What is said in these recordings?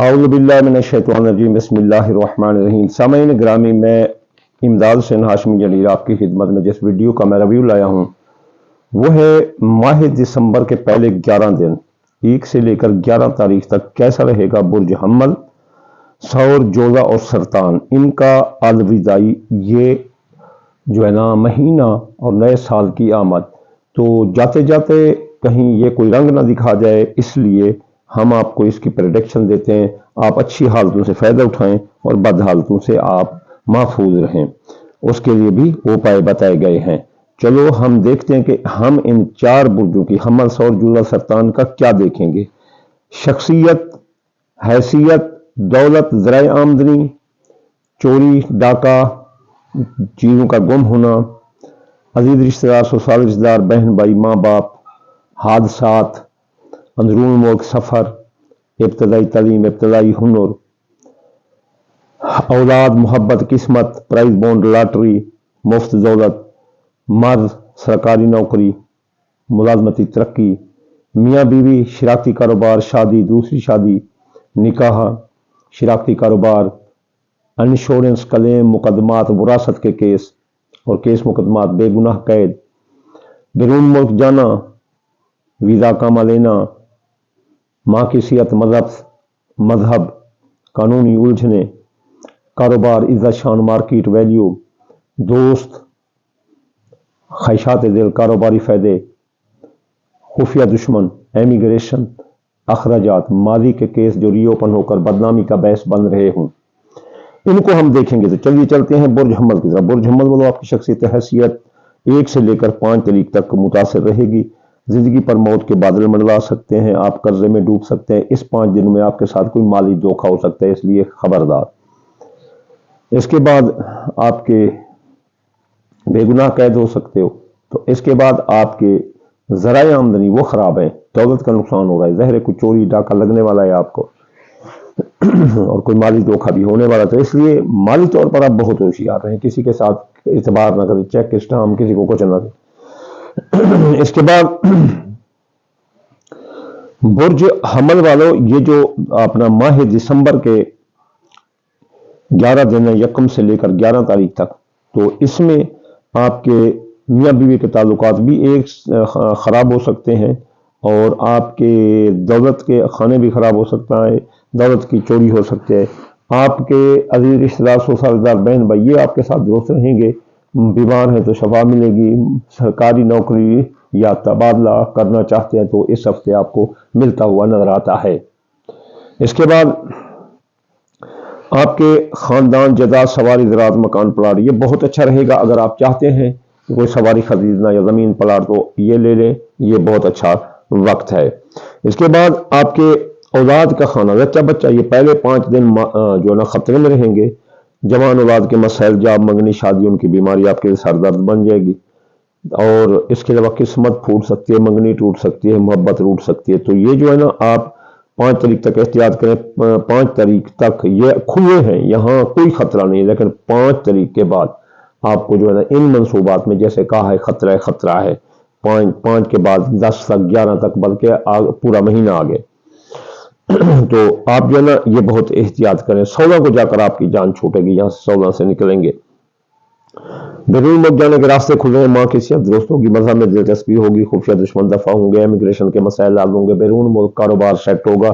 اعوذ باللہ من الشیطان الرجیم بسم اللہ الرحمن الرحیم۔ سامعین گرامی، میں امداد حسین ہاشمی جلیل آپ کی خدمت میں جس ویڈیو کا میں ریویو لایا ہوں وہ ہے ماہ دسمبر کے پہلے 11 دن 1 سے لے کر 11 تاریخ تک کیسا رہے گا برج حمل، ثور، جوزہ اور سرطان ان کا الوداعی یہ جو ہے نا مہینہ اور نئے سال کی آمد۔ تو جاتے جاتے کہیں یہ کوئی رنگ نہ دکھا جائے، اس لیے ہم آپ کو اس کی پریڈکشن دیتے ہیں۔ آپ اچھی حالتوں سے فائدہ اٹھائیں اور بد حالتوں سے آپ محفوظ رہیں، اس کے لیے بھی اپائے بتائے گئے ہیں۔ چلو ہم دیکھتے ہیں کہ ہم ان 4 برجوں کی حمل، ثور، جوزہ، سرطان کا کیا دیکھیں گے۔ شخصیت، حیثیت، دولت، ذرائع آمدنی، چوری، ڈاکہ، چیزوں کا گم ہونا، عزیز رشتہ دار، سسرال رشتہ دار، بہن بھائی، ماں باپ، حادثات، اندرون ملک سفر، ابتدائی تعلیم، ابتدائی ہنر، اولاد، محبت، قسمت، پرائز بونڈ، لاٹری، مفت دولت، مرد، سرکاری نوکری، ملازمتی ترقی، میاں بیوی، شراکتی کاروبار، شادی، دوسری شادی، نکاح، شراکتی کاروبار، انشورنس، کلیم، مقدمات، وراثت کے کیس اور کیس مقدمات، بے گناہ قید، بیرون ملک جانا، ویزا کامہ لینا، ماں کی صحت، مذہب، قانونی الجھنے، کاروبار، عزت شان، مارکیٹ ویلیو، دوست، خواہشات دل، کاروباری فائدے، خفیہ دشمن، ایمیگریشن، اخراجات، ماضی کے کیس جو ری اوپن ہو کر بدنامی کا باعث بن رہے ہوں، ان کو ہم دیکھیں گے۔ تو چلیے چلتے ہیں برج حمل کی طرف۔ برج حمل والوں آپ کی شخصیت، حیثیت 1 سے لے کر 5 تاریخ تک متاثر رہے گی۔ زندگی پر موت کے بادل منڈلا سکتے ہیں، آپ قرضے میں ڈوب سکتے ہیں۔ اس 5 دنوں میں آپ کے ساتھ کوئی مالی دھوکہ ہو سکتا ہے، اس لیے خبردار۔ اس کے بعد آپ کے بے گناہ قید ہو سکتے ہو۔ تو اس کے بعد آپ کے ذرائع آمدنی وہ خراب ہیں، دولت کا نقصان ہو رہا ہے، ظاہر ہے کوئی چوری ڈاکہ لگنے والا ہے آپ کو اور کوئی مالی دھوکہ بھی ہونے والا۔ تو اس لیے مالی طور پر آپ بہت ہوشیار رہیں، کسی کے ساتھ اعتبار نہ کریں، چیک اسٹامپ کسی کو کچھ نہ دیں۔ اس کے بعد برج حمل والوں، یہ جو اپنا ماہ دسمبر کے 11 دن ہے، 1 سے لے کر 11 تاریخ تک، تو اس میں آپ کے میاں بیوی کے تعلقات بھی ایک خراب ہو سکتے ہیں، اور آپ کے دولت کے خانے بھی خراب ہو سکتا ہے، دولت کی چوری ہو سکتے ہیں۔ آپ کے عزیز رشتہ دار، سسرال رشتہ دار، بہن بھائی یہ آپ کے ساتھ درست رہیں گے۔ بیمار ہیں تو شفا ملے گی۔ سرکاری نوکری یا تبادلہ کرنا چاہتے ہیں تو اس ہفتے آپ کو ملتا ہوا نظر آتا ہے۔ اس کے بعد آپ کے خاندان، جائیداد، سواری، زراعت، مکان، پلاٹ یہ بہت اچھا رہے گا۔ اگر آپ چاہتے ہیں کہ کوئی سواری خریدنا یا زمین پلاٹ تو یہ لے لیں، یہ بہت اچھا وقت ہے۔ اس کے بعد آپ کے اولاد کا خانہ، بچہ بچہ، یہ پہلے 5 دن جو ہے نا خطرے میں رہیں گے۔ جوان اولاد کے مسائل، جاب، منگنی، شادی، ان کی بیماری آپ کے لیے سر درد بن جائے گی، اور اس کے علاوہ قسمت پھوٹ سکتی ہے، منگنی ٹوٹ سکتی ہے، محبت ٹوٹ سکتی ہے۔ تو یہ جو ہے نا آپ 5 تاریخ تک احتیاط کریں۔ 5 تاریخ تک یہ کھلے ہیں، یہاں کوئی خطرہ نہیں، لیکن 5 تاریخ کے بعد آپ کو جو ہے نا ان منصوبات میں جیسے کہا ہے خطرہ ہے۔ 5 کے بعد 10 تک، 11 تک، بلکہ پورا مہینہ آگے۔ تو آپ جو ہے نا یہ بہت احتیاط کریں۔ 16 کو جا کر آپ کی جان چھوٹے گی، یہاں 16 سے نکلیں گے۔ بیرون ملک جانے کے راستے کھل رہے ہیں، ماں کی صحت درست ہوگی، مذہب میں دلچسپی ہوگی، خفیہ دشمن دفع ہوں گے، امیگریشن کے مسائل حل ہوں گے، بیرون ملک کاروبار سیٹ ہوگا۔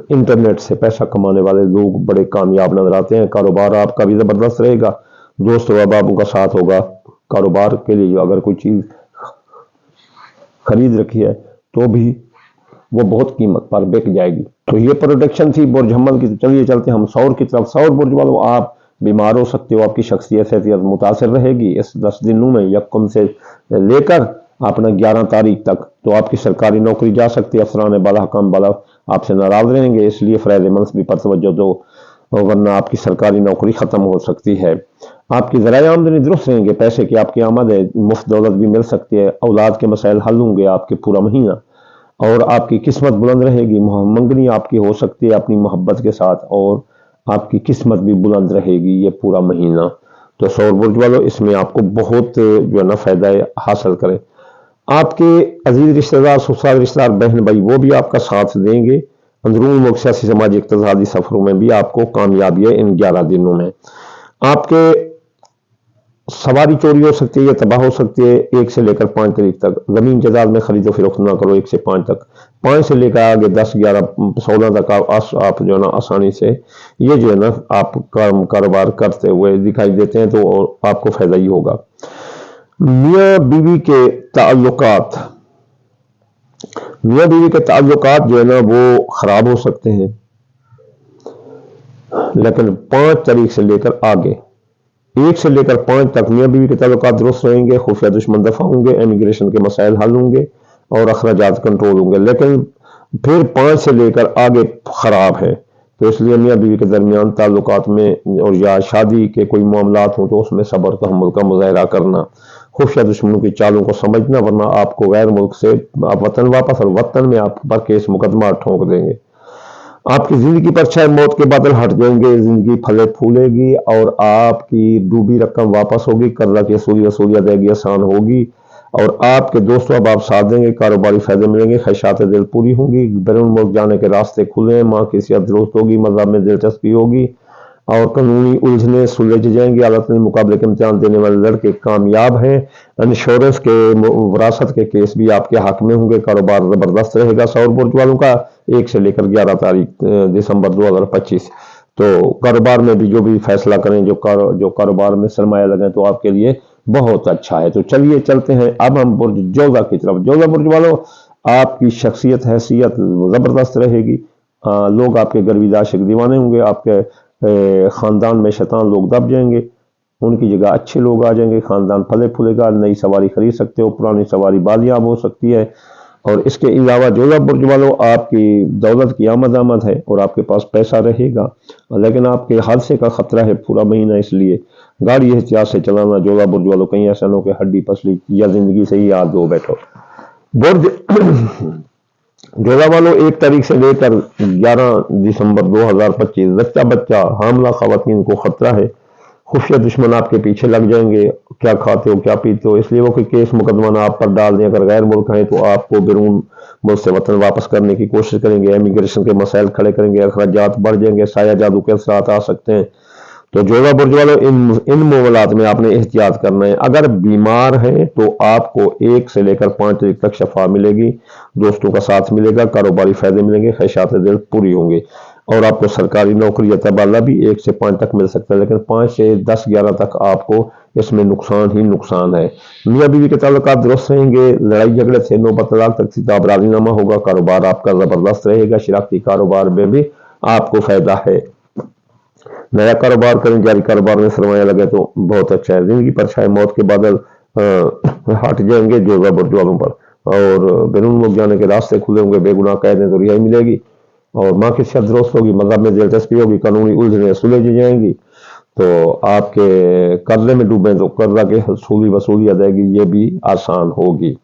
انٹرنیٹ سے پیسہ کمانے والے لوگ بڑے کامیاب نظر آتے ہیں، کاروبار آپ کا بھی زبردست رہے گا، دوست و احبابوں کا ساتھ ہوگا۔ کاروبار کے لیے جو اگر کوئی چیز خرید رکھی ہے تو بھی وہ بہت قیمت پر بک جائے گی۔ تو یہ پروڈکشن تھی برج حمل کی۔ چلیے چلتے ہیں ہم ثور کی طرف۔ ثور برج والوں، آپ بیمار ہو سکتے ہو، آپ کی شخصیت متاثر رہے گی اس 10 دنوں میں، 1 سے لے کر اپنا 11 تاریخ تک۔ تو آپ کی سرکاری نوکری جا سکتی ہے، افسران بالا حکام بالا آپ سے ناراض رہیں گے، اس لیے فرائض منصبی پر توجہ دو، ورنہ آپ کی سرکاری نوکری ختم ہو سکتی ہے۔ آپ کی ذرائع آمدنی درست رہیں گے، پیسے کی آپ کی آمد ہے، مفت دولت بھی مل سکتی ہے، اولاد کے مسائل حل ہوں گے آپ کے پورا مہینہ، اور آپ کی قسمت بلند رہے گی، منگنی آپ کی ہو سکتی ہے اپنی محبت کے ساتھ، اور آپ کی قسمت بھی بلند رہے گی یہ پورا مہینہ۔ تو ثور برج والوں، اس میں آپ کو بہت جو ہے نا فائدہ حاصل کریں۔ آپ کے عزیز رشتہ دار، سسرال رشتہ دار، بہن بھائی وہ بھی آپ کا ساتھ دیں گے، अंदरून मुल्क सियासी समाजी इक़्तिसादी सफरों में भी आपको कामयाबी है इन 11 दिनों में। आपके सवारी चोरी हो सकती है या तबाह हो सकती है 1 से लेकर 5 तारीख तक। जमीन जायदाद में खरीदो फरोख्त ना करो 1 से 5 तक। 5 से लेकर आगे 10, 11, 16 तक आप जो है ना आसानी से ये जो है ना आप कारोबार करते हुए दिखाई देते हैं, तो आपको फायदा ही होगा। मियाँ बीवी के ताल्लुकात, मियाँ बीवी के ताल्लुकात जो है ना वो खराब हो सकते हैं, लेकिन 5 तारीख से लेकर आगे 1 से लेकर 5 तक मियाँ बीवी के ताल्लुकात दुरुस्त रहेंगे, खुफिया दुश्मन दफा होंगे, इमिग्रेशन के मसाइल हल होंगे और अखराजात कंट्रोल होंगे। लेकिन फिर 5 से लेकर आगे खराब है, तो इसलिए मियाँ बीवी के दरमियान ताल्लुकात में और या शादी के कोई मामलात हों तो उसमें सब्र तहम्मुल का मुजाहरा करना, खुफिया दुश्मनों की चालों को समझना, वरना आपको गैर मुल्क से आप वतन वापस और वतन में आप पर केस मुकदमा ठोंक देंगे। आपकी जिंदगी पर चाहे मौत के बादल हट जाएंगे, जिंदगी फले फूलेगी और आपकी डूबी रकम वापस होगी, कर्जा की वसूली अदायगी आसान होगी और आपके दोस्तों अब आप साथ देंगे, कारोबारी फायदे मिलेंगे, ख्वाहिशात दिल पूरी होंगी, बैरून मुल्क जाने के रास्ते खुले, माँ की सेहत दुरुस्त होगी, मज़हब में दिलचस्पी होगी और कानूनी उलझने सुलझ जाएंगी। अदालत में मुकाबले के इम्तिहान देने वाले लड़के कामयाब हैं। इंश्योरेंस के विरासत के केस भी आपके हक में होंगे। कारोबार जबरदस्त रहेगा। सौर बुर्ज वालों का 1 से लेकर 11 तारीख दिसंबर 2025। तो कारोबार में भी जो भी फैसला करें, जो कारोबार में सरमाया लगाएं तो आपके लिए बहुत अच्छा है। तो चलिए चलते हैं अब हम बुर्ज जोधा की तरफ। जोधा बुर्ज वालों, आपकी शख्सियत हैसियत जबरदस्त रहेगी। लोग आपके गर्विद आशिक दीवाने होंगे। आपके खानदान में शैतान लोग दब जाएंगे, उनकी जगह अच्छे लोग आ जाएंगे, खानदान फले फूलेगा। नई सवारी खरीद सकते हो, पुरानी सवारी बालियाब हो सकती है। और इसके अलावा जोधा बुर्ज वालों, आपकी दौलत की आमद है और आपके पास पैसा रहेगा, लेकिन आपके हादसे का खतरा है पूरा महीना, इसलिए गाड़ी एहतियात से चलाना। जोधा बुर्ज वालों, कहीं ऐसा न हो कि हड्डी पसली या जिंदगी से ही याद दो बैठो। बुर्ज जोधा वालों, 1 तारीख से लेकर 11 दिसंबर 2025 जच्चा बच्चा हामला खवातीन को खतरा है। खुफिया दुश्मन आपके पीछे लग जाएंगे, क्या खाते हो क्या पीते हो, इसलिए वो कोई केस मुकदमा ना आप पर डाल दें। अगर गैर मुल्क हैं तो आपको बैरून मुल्क से वतन वापस करने की कोशिश करेंगे, इमिग्रेशन के मसाइल खड़े करेंगे, अखराजात बढ़ जाएंगे, साया जादू के असरात आ सकते हैं। तो जोधा बुर्ज वालों, इन मामलात में आपने एहतियात करना है। अगर बीमार हैं तो आपको 1 से लेकर 5 तारीख तक शफा मिलेगी, दोस्तों का साथ मिलेगा, कारोबारी फायदे मिलेंगे, ख्वाहिशात दिल पूरी होंगी और आपको सरकारी नौकरी या तबादला भी 1 से 5 तक मिल सकता है, लेकिन 5 से 10, 11 तक आपको इसमें नुकसान ही नुकसान है। मियाँ बीवी के ताल्लुकात दुरुस्त रहेंगे, लड़ाई झगड़े से नौबत तलाक तक किताब राजीनामा होगा, कारोबार आपका जबरदस्त रहेगा, शराकती कारोबार में भी आपको फायदा है। नया कारोबार करें, जारी कारोबार में सरमाया लगे तो बहुत अच्छा है। जिंदगी पर छाए मौत के बादल हट जाएंगे जोधा बुर्ज वालों पर और बैरून मुल्क जाने के रास्ते खुले होंगे, बेगुनाह कैद तो रिहाई मिलेगी और माँ की सेहत दुरुस्त होगी, मजहब में दिलचस्पी होगी, कानूनी उलझने सुलझ जाएंगी। तो आपके कर्जे में डूबे तो कर्जा के वसूली अदायगी ये भी आसान होगी।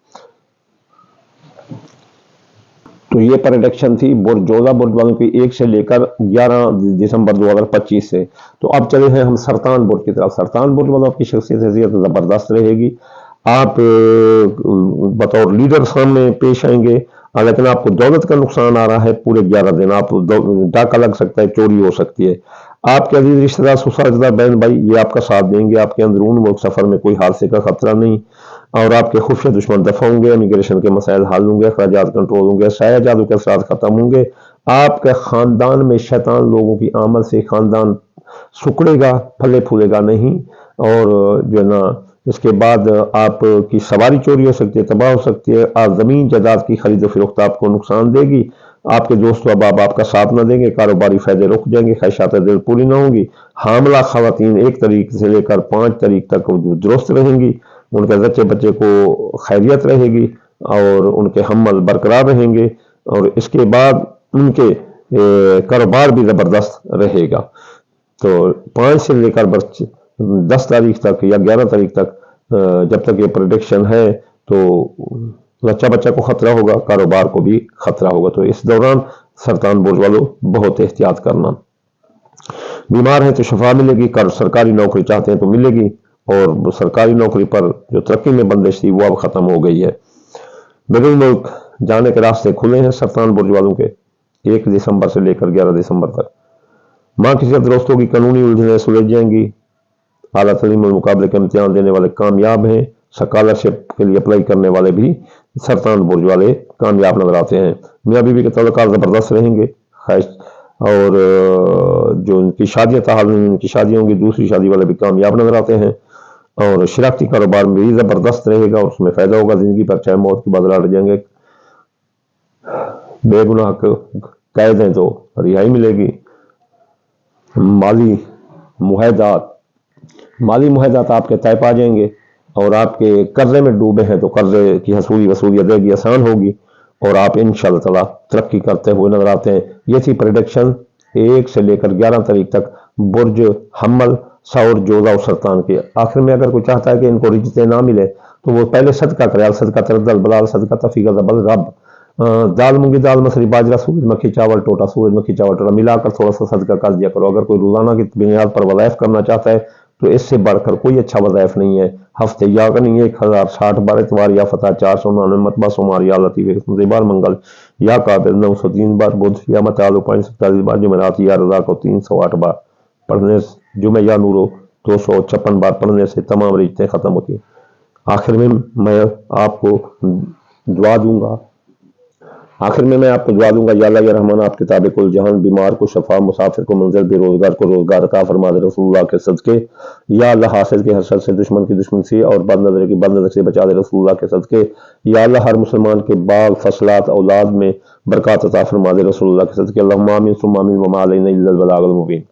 तो ये प्रेडिक्शन थी जोधा बुर्ज वालों की 1 से लेकर 11 दिसंबर 2025 से। तो अब चले हैं हम सरतान बुर्ज की तरफ। सरतान बुर्ज वालों की शख्सियत हैसियत जबरदस्त रहेगी। आप बतौर लीडर सामने पेश आएंगे, लेकिन आपको दौलत का नुकसान आ रहा है पूरे 11 दिन। आप डाका लग सकता है, चोरी हो सकती है। आपके अजीज रिश्तेदार, ससुरालदार, बहन भाई ये आपका साथ देंगे। आपके अंदरून मुल्क सफर में कोई हादसे का खतरा नहीं और आपके खुफिया दुश्मन दफा होंगे, इमिग्रेशन के मसाइल हल होंगे, अखराजात कंट्रोल होंगे, साया जादू के असरात खत्म होंगे। आपके खानदान में शैतान लोगों की आमद से खानदान सुकड़ेगा, फले फूलेगा नहीं। और जो है ना इसके बाद आपकी सवारी चोरी हो सकती है, तबाह हो सकती है। आप जमीन जायदाद की खरीद फरोख्त आपको नुकसान देगी। आपके दोस्त अब आपका साथ न देंगे, कारोबारी फायदे रुक जाएंगे, ख्वाहिशात दिल पूरी ना होंगी। हामला खवातीन 1 तारीख से लेकर 5 तारीख तक दुरुस्त रहेंगी, उनके बच्चे बच्चे को खैरियत रहेगी और उनके हमल बरकरार रहेंगे और इसके बाद उनके कारोबार भी ज़बरदस्त रहेगा। तो 5 से लेकर 10 तारीख तक या 11 तारीख तक जब तक ये प्रेडिक्शन है तो बच्चा बच्चा को खतरा होगा, कारोबार को भी खतरा होगा। तो इस दौरान सरतान बुर्ज वालों बहुत एहतियात करना। बीमार हैं तो शफा मिलेगी, सरकारी नौकरी चाहते हैं तो मिलेगी और सरकारी नौकरी पर जो तरक्की में बंदिश थी वो अब खत्म हो गई है। बैरून मुल्क जाने के रास्ते खुले हैं सरतान बुर्ज वालों के। 1 दिसंबर से लेकर 11 दिसंबर तक। माँ की सिहत दुरुस्त होगी, कानूनी उलझनें सुलझ जाएंगी, आला तलीम और मुकाबले के इम्तिहान देने वाले कामयाब हैं, स्कॉलरशिप के लिए अप्लाई करने वाले भी सरतान बुर्ज वाले कामयाब नजर आते हैं। मियाँ बीवी के ताल्लुकात ज़बरदस्त रहेंगे, और जो उनकी शादियाँ ताहाल उनकी शादियाँ होंगी, दूसरी शादी वाले भी कामयाब नजर आते हैं। और शरारती कारोबार में भी ज़बरदस्त रहेगा और उसमें फ़ायदा होगा ज़िंदगी पर, चाहे मौत के बाद लड़ जाएंगे। बेगुनाह कैद हैं तो रिहाई मिलेगी। माली मुहैदात आपके तय पा जाएंगे, और आपके कर्जे में डूबे हैं तो कर्जे की वसूली अदायगी आसान होगी, और आप इंशाअल्लाह ताला तरक्की करते हुए नजर आते हैं। ये थी प्रेडिक्शन 1 से लेकर 11 तारीख तक बुर्ज हम्मल, सौर, जोधा और सरतान के। आखिर में अगर कोई चाहता है कि इनको रिजते ना मिले तो वो पहले सदका करे, सदका तरदल बलाल सदका तफीका जबल रब, दाल मूंगी दाल मसरी बाजरा सूरजमुखी चावल टोटा सूरजमुखी चावल टोटा मिलाकर थोड़ा सा सदका कर दिया करो। अगर कोई रोजाना की बुनियाद पर वज़ाइफ करना चाहता है तो इससे बढ़कर कोई अच्छा वज़ाइफ नहीं है। हफ्ते या नहीं 1060 बार इतवार या फतह 499 मतबा सोमार या लतीफ़ बार मंगल या काबिल 903 बार बुध या मतालु 547 बार जुमेरात या रज़ा को 308 बार पढ़ने, जुमे या नूरो 256 बार पढ़ने से तमाम रिश्ते ख़त्म होती हैं। आखिर में मैं आपको दुआ दूंगा या अल्लाह या रहमान आप किताब कुल जहान, बीमार को शफा, मुसाफिर को मंजिल, बेरोजगार को रोजगार अता फरमा दे रसूलुल्लाह के सदके। या अल्लाह हासिद के हर शर से, दुश्मन की दुश्मन से और बद नजर की बद नजर से बचा दे रसूलुल्लाह के सदके। या अल्लाह हर मुसलमान के बाग फसलात औलाद में बरकत अता फरमा दे रसूलुल्लाह के सदके। अल्लाहुम्मा आमीन सुम्मा आमीन व मा अलैना इल्लल बलागुल मुबीन।